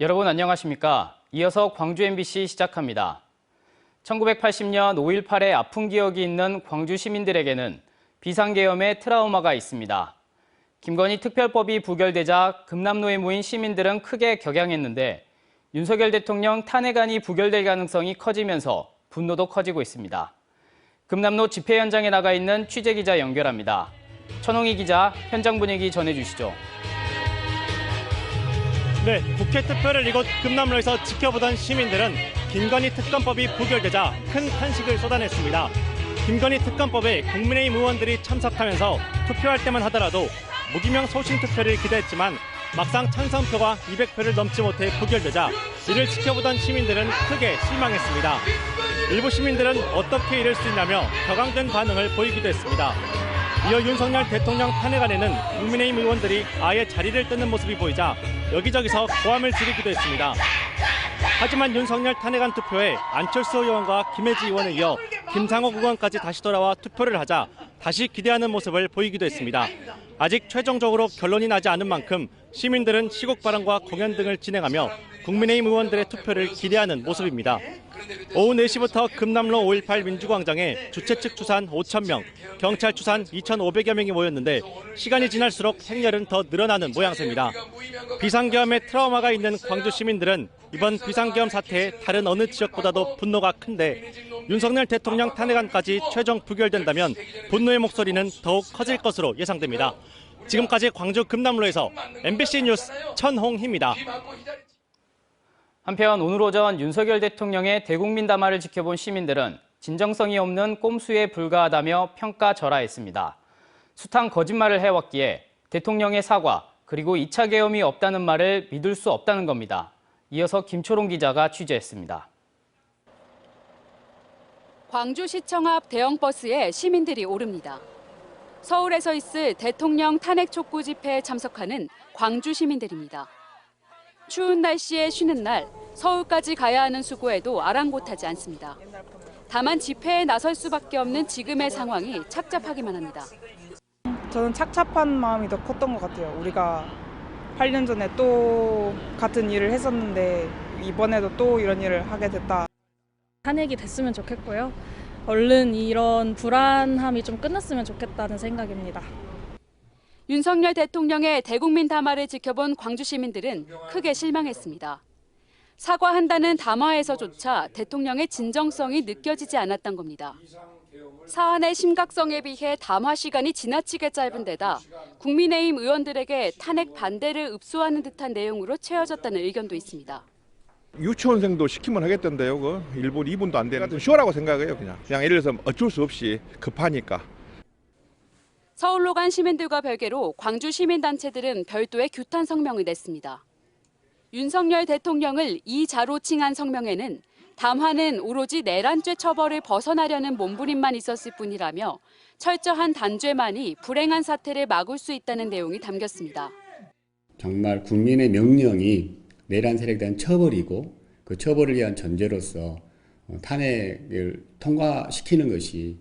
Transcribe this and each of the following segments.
여러분 안녕하십니까? 이어서 광주 MBC 시작합니다. 1980년 5.18의 아픈 기억이 있는 광주 시민들에게는 비상계엄의 트라우마가 있습니다. 김건희 특별법이 부결되자 금남로에 모인 시민들은 크게 격양했는데 윤석열 대통령 탄핵안이 부결될 가능성이 커지면서 분노도 커지고 있습니다. 금남로 집회 현장에 나가 있는 취재기자 연결합니다. 천홍희 기자, 현장 분위기 전해주시죠. 네, 국회 투표를 이곳 금남로에서 지켜보던 시민들은 김건희 특검법이 부결되자 큰 탄식을 쏟아냈습니다. 김건희 특검법에 국민의힘 의원들이 참석하면서 투표할 때만 하더라도 무기명 소신 투표를 기대했지만 막상 찬성표가 200표를 넘지 못해 부결되자 이를 지켜보던 시민들은 크게 실망했습니다. 일부 시민들은 어떻게 이럴 수 있냐며 격앙된 반응을 보이기도 했습니다. 이어 윤석열 대통령 탄핵안에는 국민의힘 의원들이 아예 자리를 뜨는 모습이 보이자 여기저기서 고함을 지르기도 했습니다. 하지만 윤석열 탄핵안 투표에 안철수 의원과 김혜지 의원에 이어 김상옥 의원까지 다시 돌아와 투표를 하자 다시 기대하는 모습을 보이기도 했습니다. 아직 최종적으로 결론이 나지 않은 만큼 시민들은 시국 발언과 공연 등을 진행하며 국민의힘 의원들의 투표를 기대하는 모습입니다. 오후 4시부터 금남로 5.18 민주광장에 주최 측 추산 5,000명, 경찰 추산 2,500여 명이 모였는데 시간이 지날수록 행렬은 더 늘어나는 모양새입니다. 비상계엄의 트라우마가 있는 광주 시민들은 이번 비상계엄 사태에 다른 어느 지역보다도 분노가 큰데 윤석열 대통령 탄핵안까지 최종 부결된다면 분노의 목소리는 더욱 커질 것으로 예상됩니다. 지금까지 광주 금남로에서 MBC 뉴스 천홍희입니다. 한편 오늘 오전 윤석열 대통령의 대국민 담화를 지켜본 시민들은 진정성이 없는 꼼수에 불과하다며 평가절하했습니다. 숱한 거짓말을 해왔기에 대통령의 사과 그리고 2차 계엄이 없다는 말을 믿을 수 없다는 겁니다. 이어서 김초롱 기자가 취재했습니다. 광주시청 앞 대형 버스에 시민들이 오릅니다. 서울에서 있을 대통령 탄핵 촉구 집회에 참석하는 광주 시민들입니다. 추운 날씨에 쉬는 날 서울까지 가야 하는 수고에도 아랑곳하지 않습니다. 다만 집회에 나설 수밖에 없는 지금의 상황이 착잡하기만 합니다. 저는 착잡한 마음이 더 컸던 것 같아요. 우리가 8년 전에 또 같은 일을 했었는데 이번에도 또 이런 일을 하게 됐다. 탄핵이 됐으면 좋겠고요. 얼른 이런 불안함이 좀 끝났으면 좋겠다는 생각입니다. 윤석열 대통령의 대국민 담화를 지켜본 광주 시민들은 크게 실망했습니다. 사과한다는 담화에서조차 대통령의 진정성이 느껴지지 않았던 겁니다. 사안의 심각성에 비해 담화 시간이 지나치게 짧은 데다 국민의힘 의원들에게 탄핵 반대를 읍소하는 듯한 내용으로 채워졌다는 의견도 있습니다. 유치원생도 시키면 하겠던데요. 1분, 2분도 안 되는 쇼라고 생각해요. 그냥 예를 들어서 어쩔 수 없이 급하니까. 서울로 간 시민들과 별개로 광주 시민단체들은 별도의 규탄 성명을 냈습니다. 윤석열 대통령을 이자로 칭한 성명에는 담화는 오로지 내란죄 처벌을 벗어나려는 몸부림만 있었을 뿐이라며 철저한 단죄만이 불행한 사태를 막을 수 있다는 내용이 담겼습니다. 정말 국민의 명령이 내란 세력에 대한 처벌이고 그 처벌을 위한 전제로서 탄핵을 통과시키는 것이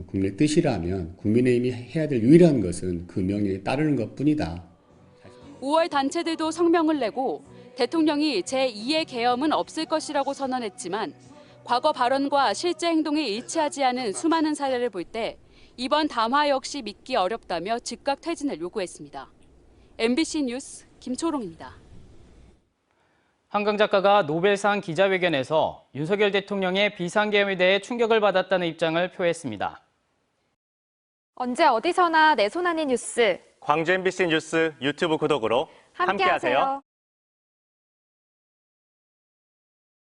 국민의 뜻이라면 국민의힘이 해야 될 유일한 것은 그 명령에 따르는 것뿐이다. 5월 단체들도 성명을 내고 대통령이 제2의 계엄은 없을 것이라고 선언했지만 과거 발언과 실제 행동이 일치하지 않은 수많은 사례를 볼 때 이번 담화 역시 믿기 어렵다며 즉각 퇴진을 요구했습니다. MBC 뉴스 김초롱입니다. 한강 작가가 노벨상 기자회견에서 윤석열 대통령의 비상계엄에 대해 충격을 받았다는 입장을 표했습니다. 언제 어디서나 내 손 안의 뉴스. 광주 MBC 뉴스 유튜브 구독으로 함께하세요.